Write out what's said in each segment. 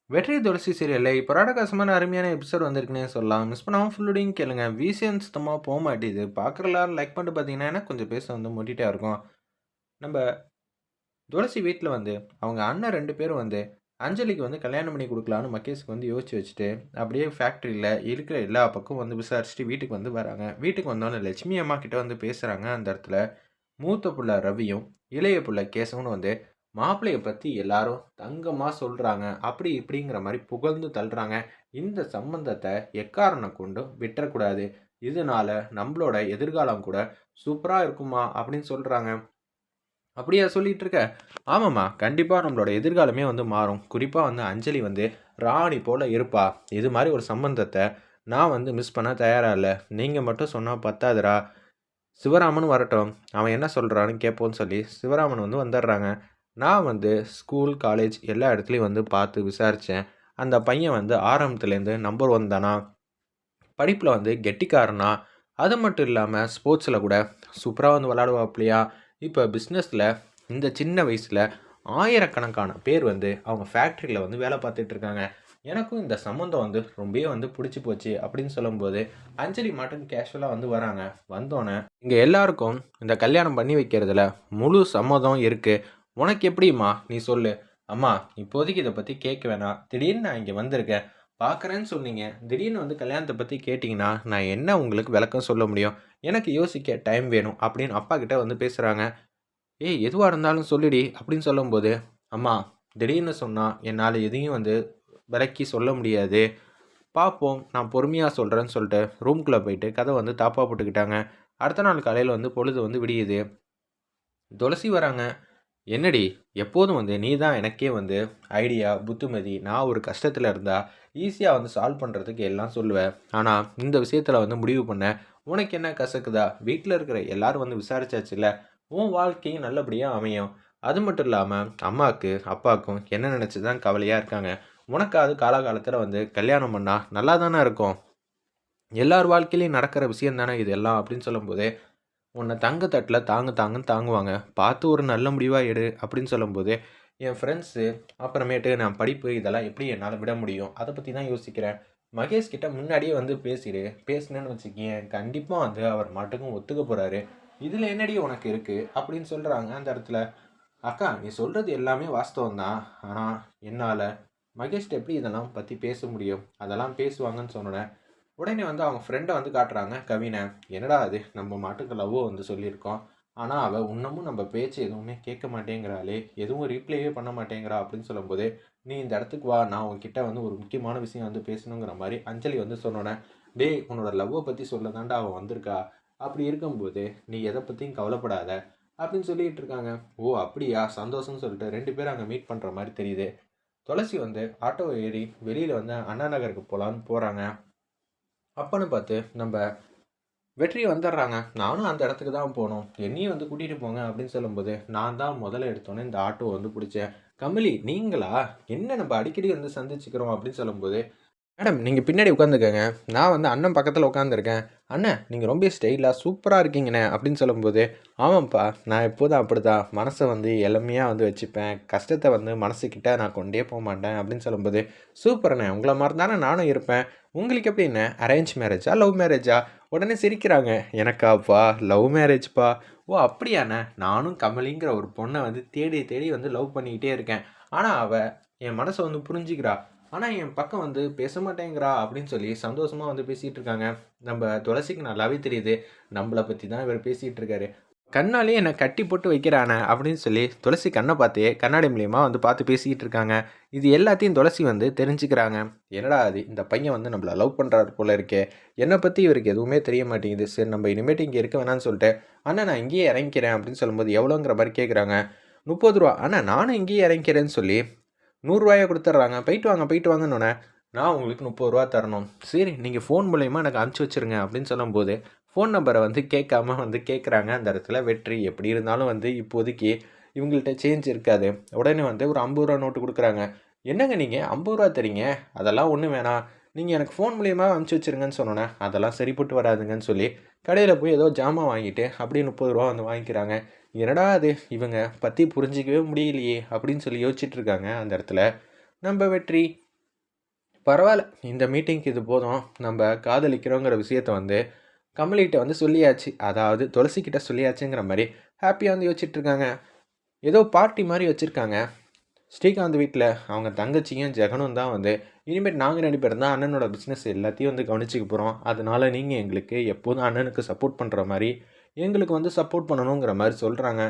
வெற்றி துளசி சீரியல்ல இப்போ ராடகாசமான அருமையான எபிசோட் வந்திருக்குன்னே சொல்லலாம். மிஸ் பண்ணாம ஃபுல்லோடையும் கேளுங்க. விசிஎன் சுத்தமா போமாட்டிது. பார்க்குற எல்லாரும் லைக் பண்ணிட்டு பார்த்தீங்கன்னா, எனக்கு கொஞ்சம் பேச வந்து முட்டிட்டே இருக்கும். நம்ப துளசி வீட்ல வந்து அவங்க அண்ணன் 2 பேரும் வந்து அஞ்சலிக்கு வந்து கல்யாணம் பண்ணி குடுக்கலான்னு மகேஷ்க்கு வந்து யோசிச்சு வச்சுட்டு, அப்படியே ஃபேக்ட்ரியில இருக்கிற எல்லா பக்கமும் வந்து விசாரிச்சுட்டு வீட்டுக்கு வந்து வராங்க. வீட்டுக்கு வந்தோனே லட்சுமி அம்மா கிட்ட வந்து பேசுறாங்க அந்த இடத்துல. மூத்த புள்ள ரவியும், இளைய புள்ள கேசவனும் வந்து மாப்பிள்ளைய பத்தி எல்லாரும் தங்கமா சொல்றாங்க. அப்படி இப்படிங்கிற மாரி புகழ்ந்து தள்ளுறாங்க. இந்த சம்பந்தத்த எக்காரணம் கொண்டும் விட்டுறக்கூடாது. இதனால நம்பளோட எதிர்காலம் கூட சூப்பரா இருக்கும்மா அப்படின்னு சொல்றாங்க. அப்படியா சொல்லிட்டு இருக்க? ஆமாம்மா. கண்டிப்பா நம்மளோட எதிர்காலமே வந்து மாறும். குறிப்பா வந்து அஞ்சலி வந்து ராணி போல இருப்பா. இது மாரி ஒரு சம்பந்தத்த நான் வந்து மிஸ் பண்ண தயாரா இல்ல. நீங்க மட்டும் சொன்னா பத்தாதுடா. சிவராமனும் வரட்டும். அவன் என்ன சொல்றான்னு கேட்போம்ன்னு சொல்லி சிவராமன் வந்து வந்துடுறாங்க. நான் வந்து ஸ்கூல், காலேஜ் எல்லா இடத்துலயும் வந்து பார்த்து விசாரிச்சேன். அந்த பையன் வந்து ஆரம்பத்துலேருந்து நம்பர் 1 தானா, படிப்புல வந்து கெட்டிக்காரனா, அது மட்டும் இல்லாம ஸ்போர்ட்ஸ்ல கூட சூப்பரா வந்து விளையாடுவாப்லயா. இப்ப பிசினஸ்ல இந்த சின்ன வயசுல ஆயிரக்கணக்கான பேர் வந்து அவங்க ஃபேக்ட்ரியில வந்து வேலை பார்த்துட்டு இருக்காங்க. எனக்கும் இந்த சம்மந்தம் வந்து ரொம்பவே வந்து புடிச்சு போச்சு அப்படின்னு சொல்லும்போது, அஞ்சலி மாட்டும் கேஷுவலா வந்து வராங்க. வந்தோனே, "இங்க எல்லாருக்கும் இந்த கல்யாணம் பண்ணி வைக்கிறதுல முழு சம்மதம் இருக்கு. உனக்கு எப்படிம்மா? நீ சொல்லு." "அம்மா, இப்போதைக்கு இத பத்தி கேட்க வேணாம். திடீர்னு நான் இங்க வந்திருக்கேன். பார்க்குறேன்னு சொன்னீங்க. திடீர்னு வந்து கல்யாணத்த பத்தி கேட்டீங்கன்னா, நான் என்ன உங்களுக்கு விளக்கம் சொல்ல முடியும்? எனக்கு யோசிக்க டைம் வேணும்." அப்படின்னு அப்பா கிட்ட வந்து பேசுறாங்க. "ஏய், எதுவா இருந்தாலும் சொல்லுடி" அப்படின்னு சொல்லும்போது, "அம்மா, திடீர்னு சொன்னா என்னால எதையும் வந்து விளக்கி சொல்ல முடியாது. பார்ப்போம். நான் பொறுமையா சொல்றேன்னு" சொல்லிட்டு ரூம்குள்ள போயிட்டு கதவ வந்து தாப்பா போட்டுக்கிட்டாங்க. அடுத்த நாள் காலையில வந்து பொழுது வந்து விடியுது. துளசி வராங்க. "என்னடி, எப்போதும் வந்து நீ தான் எனக்கே வந்து ஐடியா, புத்திமதி, நான் ஒரு கஷ்டத்துல இருந்தா ஈஸியா வந்து சால்வ் பண்றதுக்கு எல்லாம் சொல்லுவ. ஆனா இந்த விஷயத்துல வந்து முடிவு பண்ண உனக்கு என்ன கசக்குதா? வீட்ல இருக்கிற எல்லாரும் வந்து விசாரிச்சாச்சுல்ல. உன் வாழ்க்கையும் நல்லபடியா அமையும். அது மட்டும் இல்லாம அம்மாக்கு, அப்பாக்கும் என்ன நினைச்சு தான் கவலையா இருக்காங்க. உனக்காவது காலாகாலத்துல வந்து கல்யாணம் பண்ணா நல்லா தானே இருக்கும். எல்லார் வாழ்க்கையிலயும் நடக்கிற விஷயம் தானே இது எல்லாம்" அப்படின்னு சொல்லும்போது, "உன்னை தங்க தட்டில தாங்கு தாங்குன்னு தாங்குவாங்க. பார்த்து ஒரு நல்ல முடிவா எடு" அப்படின்னு சொல்லும்போது, என் ஃப்ரெண்ட்ஸு, அப்புறமேட்டு நான் படிப்பு இதெல்லாம் எப்படி என்னால விட முடியும்? அத பத்தி தான் யோசிக்கிறேன். மகேஷ் கிட்ட முன்னாடியே வந்து பேசிடு. பேசுனேன்னு வச்சுக்கயேன், கண்டிப்பா வந்து அவர் மாட்டுக்கும் ஒத்துக்க போறாரு. "இதுல என்னடி உனக்கு இருக்கு?" அப்படின்னு சொல்றாங்க அந்த இடத்துல. "அக்கா, நீ சொல்றது எல்லாமே வாஸ்தவம் தான். ஆனா என்னால மகேஷ்ட்ட எப்படி இதெல்லாம் பத்தி பேச முடியும்? அதெல்லாம் பேசுவாங்கன்னு" சொன்னோனே, உடனே வந்து அவங்க ஃப்ரெண்ட வந்து காட்டுறாங்க, கவின. "என்னடா இது, நம்ம மாட்டுக்கு லவ்வ வந்து சொல்லியிருக்கோம். ஆனா அவ இன்னமும் நம்ம பேச்சு எதுவுமே கேட்க மாட்டேங்கிறாளே, எதுவும் ரீப்ளேயே பண்ண மாட்டேங்கிறா" அப்படின்னு சொல்லும்போது, "நீ இந்த இடத்துக்கு வா, நான் உன்கிட்ட வந்து ஒரு முக்கியமான விஷயம் வந்து பேசணுங்கிற மாரி அஞ்சலி வந்து சொன்னோனே, "டேய், உன்னோட லவ்வ பத்தி சொல்ல தான்டா அவ வந்திருக்கா. அப்படி இருக்கும்போது நீ எத பத்தியும் கவலைப்படாத" அப்படின்னு சொல்லிட்டு இருக்காங்க. "ஓ அப்படியா? சந்தோஷம்னு" சொல்லிட்டு 2 பேரும் அங்க மீட் பண்ற மாரி தெரியுது. துளசி வந்து ஆட்டோ ஏறி வெளியில வந்து அண்ணா நகருக்கு போலான்னு போறாங்க. அப்பன்னு பார்த்து நம்ப வெற்றி வந்துடுறாங்க. நானும் அந்த இடத்துக்கு தான் போணும். என்னையும் வந்து கூட்டிட்டு போங்க அப்படின்னு சொல்லும்போது, நான் தான் முதல்ல எடுத்தோனே இந்த ஆட்டோ வந்து புடிச்சேன். "கமலி, நீங்களா? என்ன நம்ப அடிக்கடி வந்து சந்திச்சுக்கிறோம்" அப்படின்னு சொல்லும்போது, "மேடம், நீங்க பின்னாடி உட்காந்துக்கங்க. நான் வந்து அண்ணன் பக்கத்துல உட்காந்துருக்கேன்." "அண்ணே, நீங்க ரொம்ப ஸ்டைலா சூப்பரா இருக்கீங்கண்ணே" அப்படின்னு சொல்லும்போது, "ஆமாம்ப்பா, நான் எப்போதும் அப்படிதான். மனச வந்து எளிமையா வந்து வச்சுப்பேன். கஷ்டத்த வந்து மனசுக்கிட்ட நான் கொண்டே போமாட்டேன்" அப்படின்னு சொல்லும்போது, "சூப்பர்ண்ணே, உங்கள மாரி தானே நானும் இருப்பேன். உங்களுக்கு எப்படிண்ணே? அரேஞ்ச் மேரேஜா? லவ் மேரேஜா?" உடனே சிரிக்கிறாங்க. "எனக்காப்பா, லவ் மேரேஜ்ப்பா." "ஓ அப்படியாண்ணே? நானும் கமலிங்கிற ஒரு பொண்ண வந்து தேடி தேடி வந்து லவ் பண்ணிக்கிட்டே இருக்கேன். ஆனா அவ என் மனச வந்து புரிஞ்சுக்கிறா. ஆனா என் பக்கம் வந்து பேச மாட்டேங்கிறா" அப்படின்னு சொல்லி சந்தோஷமா வந்து பேசிட்டு இருக்காங்க. நம்ம துளசிக்கு நல்லாவே தெரியுது, நம்மள பத்தி தான் இவரு பேசிட்டு இருக்காரு. "கண்ணாலேயே என்ன கட்டி போட்டு வைக்கிறானே" அப்படின்னு சொல்லி துளசி கண்ண பார்த்தே கண்ணாடி மூலியமா வந்து பார்த்து பேசிக்கிட்டு இருக்காங்க. இது எல்லாத்தையும் துளசி வந்து தெரிஞ்சுக்கிறாங்க. "என்னடா இது, இந்த பையன் வந்து நம்மள லவ் பண்றாரு போல இருக்கே. என்ன பத்தி இவருக்கு எதுவுமே தெரிய மாட்டேங்குது. சரி, நம்ம இனிமேட்டு இங்க இருக்க வேணாம்னு சொல்லிட்டு, அண்ணா நான் இங்கேயே இறங்கிக்கிறேன்" அப்படின்னு சொல்லும்போது, "எவ்வளோங்கிற மாரி கேட்குறாங்க." "ரூ. 30." "அண்ணா நானும் இங்கேயே இறங்கிக்கிறேன்னு" சொல்லி ரூ. 100 குடுத்துடுறாங்க. "போயிட்டு வாங்க, போயிட்டு வாங்கன்னோனே, நான் உங்களுக்கு ரூ. 30 தரணும். சரி, நீங்க ஃபோன் மூலியமா எனக்கு அனுப்பிச்சு வச்சுருங்க" அப்படின்னு சொல்லும்போது, ஃபோன் நம்பர வந்து கேட்காம வந்து கேட்குறாங்க அந்த இடத்துல வெற்றி. எப்படி இருந்தாலும் வந்து இப்போதைக்கு இவங்கள்ட்ட சேஞ்ச் இருக்காது. உடனே வந்து ஒரு ரூ. 50 நோட்டு குடுக்குறாங்க. "என்னங்க நீங்க ரூ. 50 தர்றீங்க? அதெல்லாம் ஒண்ணும் வேணாம். நீங்க எனக்கு ஃபோன் மூலியமா அனுப்பிச்சு வச்சுருங்கன்னு" சொன்னோனே, "அதெல்லாம் சரிப்பட்டு வராதுங்கன்னு" சொல்லி கடையில போய் ஏதோ ஜாமான் வாங்கிட்டு அப்படியே ரூ. 30 வந்து வாங்கிக்கிறாங்க. "என்னடா இது, இவங்க பத்தி புரிஞ்சுக்கவே முடியலையே" அப்படின்னு சொல்லி யோசிச்சுட்டு இருக்காங்க அந்த இடத்துல நம்ம வெற்றி. பரவாயில்ல, இந்த மீட்டிங்க்கு இது போதும். நம்ம காதலிக்கிறோங்கிற விஷயத்த வந்து கமலிகிட்ட வந்து சொல்லியாச்சு. அதாவது துளசிக்கிட்ட சொல்லியாச்சுங்கிற மாரி ஹேப்பியா வந்து யோசிச்சுட்ருக்காங்க. ஏதோ பார்ட்டி மாரி வச்சிருக்காங்க. ஸ்ரீகாந்த் வீட்ல அவங்க தங்கச்சியும், ஜெகனும் தான் வந்து, இனிமேட்டு நாங்க 2 பேரும் தான் அண்ணனோட பிஸ்னஸ் எல்லாத்தையும் வந்து கவனிச்சுக்க போறோம். அதனால நீங்க எங்களுக்கு எப்போதும் அண்ணனுக்கு சப்போர்ட் பண்ற மாரி, எங்களுக்கு வந்து சப்போர்ட் பண்ணணுங்கிற மாரி சொல்றாங்க.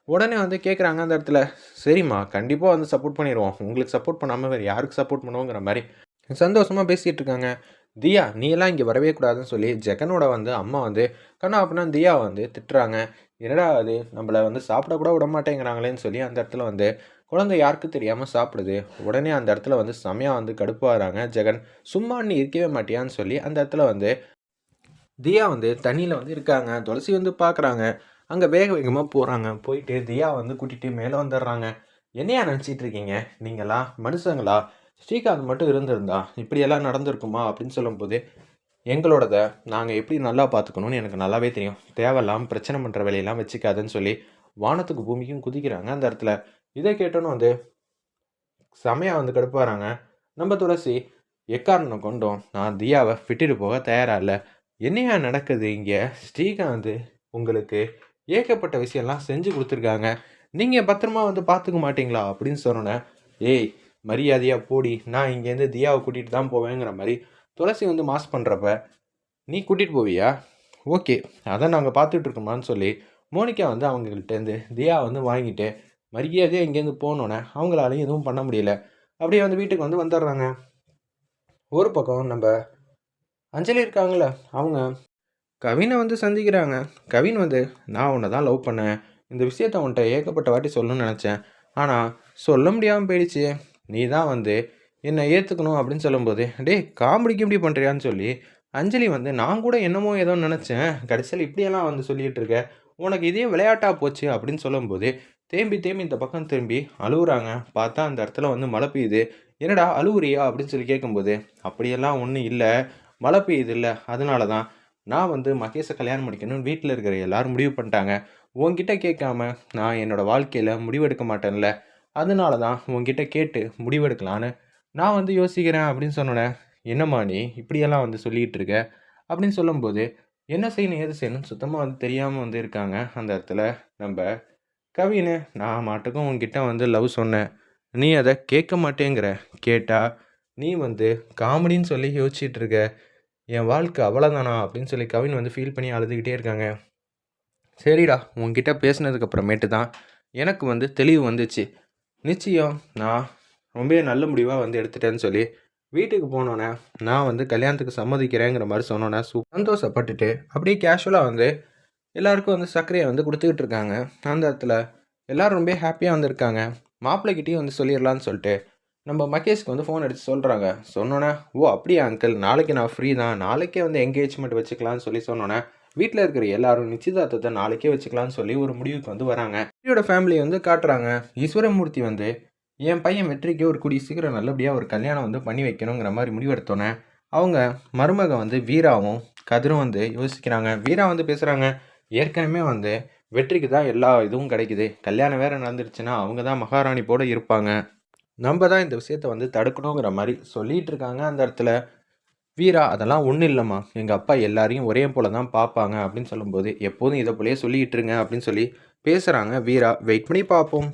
உடனே வந்து கேட்குறாங்க அந்த இடத்துல, சரிம்மா கண்டிப்பா வந்து சப்போர்ட் பண்ணிருவோம். உங்களுக்கு சப்போர்ட் பண்ணாம வேற யாருக்கு சப்போர்ட் பண்ணுவோங்கிற மாரி சந்தோஷமா பேசிட்டு இருக்காங்க. தியா நீ எல்லாம் இங்க வரவே கூடாதுன்னு சொல்லி ஜெகனோட வந்து அம்மா வந்து கண்ணா அப்படின்னா தியாவை வந்து திட்டுறாங்க. என்னடா அது நம்மள வந்து சாப்பிட கூட விட மாட்டேங்கிறாங்களேன்னு சொல்லி அந்த இடத்துல வந்து குழந்தை யாருக்கும் தெரியாம சாப்பிடுது. உடனே அந்த இடத்துல வந்து செமையா வந்து கடுப்பாகிறாங்க ஜெகன். சும்மா நீ இருக்கவே மாட்டியான்னு சொல்லி அந்த இடத்துல வந்து தியா வந்து தண்ணியில் வந்து இருக்காங்க. துளசி வந்து பார்க்குறாங்க. அங்கே வேக வேகமாக போகிறாங்க. போயிட்டு தியா வந்து கூட்டிகிட்டு மேலே வந்துடுறாங்க. என்னையா நினச்சிட்டு இருக்கீங்க நீங்களா மனுஷங்களா? ஸ்ரீகாந்த் மட்டும் இருந்திருந்தா இப்படியெல்லாம் நடந்திருக்குமா அப்படின்னு சொல்லும்போது, எங்களோடத நாங்கள் எப்படி நல்லா பார்த்துக்கணும்னு எனக்கு நல்லாவே தெரியும். தேவையில்லாமல் பிரச்சனை பண்ணுற வேலையெல்லாம் வச்சுக்காதுன்னு சொல்லி வானத்துக்கு பூமிக்கும் குதிக்கிறாங்க அந்த இடத்துல. இதை கேட்டோன்னு வந்து செமையாக வந்து கடுப்பாகிறாங்க. நம்ம துளசி எக்காரணம் கொண்டும் நான் தியாவை விட்டுட்டு போக தயாராக இல்லை. என்னையா நடக்குது இங்கே? ஸ்ரீகாந்த் உங்களுக்கு ஏகப்பட்ட விஷயம்லாம் செஞ்சு கொடுத்துருக்காங்க. நீங்கள் பத்திரமா வந்து பார்த்துக்க மாட்டீங்களா அப்படின்னு சொன்னோன்னே, ஏய் மரியாதையாக போடி, நான் இங்கேருந்து தியாவை கூட்டிகிட்டு தான் போவேங்கிற மாதிரி துளசி வந்து மாஸ் பண்ணுறப்ப, நீ கூட்டிகிட்டு போவியா? ஓகே, அதை நாங்கள் பார்த்துட்டு இருக்கோமான்னு சொல்லி மோனிகா வந்து அவங்ககிட்டேருந்து தியா வந்து வாங்கிட்டு மரியாதையாக இங்கேருந்து போனோன்னே அவங்களாலையும் எதுவும் பண்ண முடியல. அப்படியே வந்து வீட்டுக்கு வந்து வந்துடுறாங்க. ஒரு பக்கம் நம்ம அஞ்சலி இருக்காங்கள, அவங்க கவினை வந்து சந்திக்கிறாங்க. கவின் வந்து நான் உன்னை தான் லவ் பண்ணேன். இந்த விஷயத்த உன்கிட்ட ஏகப்பட்ட வாட்டி சொல்லணும்னு நினச்சேன். ஆனால் சொல்ல முடியாமல் போயிடுச்சு. நீ தான் வந்து என்னை ஏற்றுக்கணும் அப்படின்னு சொல்லும்போது, டேய் காமெடிக்கு இப்படி பண்ணுறியான்னு சொல்லி அஞ்சலி வந்து நான் கூட என்னமோ ஏதோ நினச்சேன். கடைசியில் இப்படியெல்லாம் வந்து சொல்லிகிட்டு இருக்க. உனக்கு இதே விளையாட்டாக போச்சு அப்படின்னு சொல்லும்போது தேம்பி தேம்பி இந்த பக்கம் திரும்பி அழுகுறாங்க. பார்த்தா அந்த இடத்துல வந்து மழை பெய்யுது. என்னடா அழுவுறியா அப்படின்னு சொல்லி கேட்கும்போது, அப்படியெல்லாம் ஒன்றும் இல்லை, மழை பெய்யுது இல்லை, அதனால தான் நான் வந்து மகேஷை கல்யாணம் முடிக்கணும்னு வீட்டில் இருக்கிற எல்லாரும் முடிவு பண்ணிட்டாங்க. உன்கிட்ட கேட்காம நான் என்னோடய வாழ்க்கையில் முடிவெடுக்க மாட்டேன்ல, அதனால தான் உன்கிட்ட கேட்டு முடிவெடுக்கலான்னு நான் வந்து யோசிக்கிறேன் அப்படின்னு சொன்னோன்னே, என்னம்மா நீ இப்படியெல்லாம் வந்து சொல்லிகிட்டு இருக்க அப்படின்னு சொல்லும்போது, என்ன செய்யணும் ஏது செய்யணும்னு சுத்தமாக வந்து தெரியாமல் வந்து இருக்காங்க அந்த இடத்துல நம்ம கவினு. நான் மாட்டுக்கும் உன்கிட்ட வந்து லவ் சொன்னேன், நீ அதை கேட்க மாட்டேங்கிற. கேட்டா நீ வந்து காமெடின்னு சொல்லி யோசிச்சுட்டு இருக்க. என் வாழ்க்கை அவ்வளோதானா அப்படின்னு சொல்லி கவின் வந்து ஃபீல் பண்ணி அழுதுகிட்டே இருக்காங்க. சரிடா, உன்கிட்ட பேசினதுக்கு அப்புறமேட்டு தான் எனக்கு வந்து தெளிவு வந்துச்சு. நிச்சயம் நான் ரொம்ப நல்ல முடிவாக வந்து எடுத்துட்டேன்னு சொல்லி வீட்டுக்கு போனோன்னே நான் வந்து கல்யாணத்துக்கு சம்மதிக்கிறேங்கிற மாதிரி சொன்னோன்னே சந்தோஷப்பட்டுட்டு அப்படியே கேஷுவலாக வந்து எல்லாருக்கும் வந்து சர்க்கரையை வந்து கொடுத்துக்கிட்டு இருக்காங்க. அந்த இடத்துல எல்லோரும் ரொம்ப ஹாப்பியாக வந்திருக்காங்க. மாப்பிள்ளைக்கிட்டேயும் வந்து சொல்லிடலான்னு சொல்லிட்டு நம்ம மகேஷ்க்கு வந்து ஃபோன் அடித்து சொல்கிறாங்க. சொன்னோன்னே, ஓ அப்படியா அங்கிள், நாளைக்கு நான் ஃப்ரீ தான், நாளைக்கே வந்து என்கேஜ்மெண்ட் வச்சுக்கலான்னு சொல்லி சொன்னோன்னே, வீட்டில் இருக்கிற எல்லாரும் நிச்சயதார்த்தத்தை நாளைக்கே வச்சுக்கலான்னு சொல்லி ஒரு முடிவுக்கு வந்து வராங்க. வெற்றியோட ஃபேமிலியை வந்து காட்டுறாங்க. ஈஸ்வரமூர்த்தி வந்து என் பையன் வெற்றிக்கு ஒரு கூடிய சீக்கிரம் நல்லபடியாக ஒரு கல்யாணம் வந்து பண்ணி வைக்கணுங்கிற மாதிரி முடிவெடுத்தோன்னே, அவங்க மருமக வந்து வீராவும் கதிரும் வந்து யோசிக்கிறாங்க. வீரா வந்து பேசுகிறாங்க, ஏற்கனவே வந்து வெற்றிக்கு தான் எல்லா இதுவும் கிடைக்குது. கல்யாணம் வேறு நடந்துருச்சுன்னா அவங்க தான் மகாராணி போட இருப்பாங்க. நம்ம தான் இந்த விஷயத்த வந்து தடுக்கணுங்கிற மாதிரி சொல்லிகிட்டு இருக்காங்க அந்த இடத்துல. வீரா அதெல்லாம் ஒன்றும் இல்லைம்மா, எங்கள் அப்பா எல்லாரையும் ஒரே போல தான் பார்ப்பாங்க அப்படின்னு சொல்லும்போது, எப்போதும் இதை போலயே சொல்லிக்கிட்டு இருங்க அப்படின்னு சொல்லி பேசுகிறாங்க வீரா. வெயிட் பண்ணி பார்ப்போம்.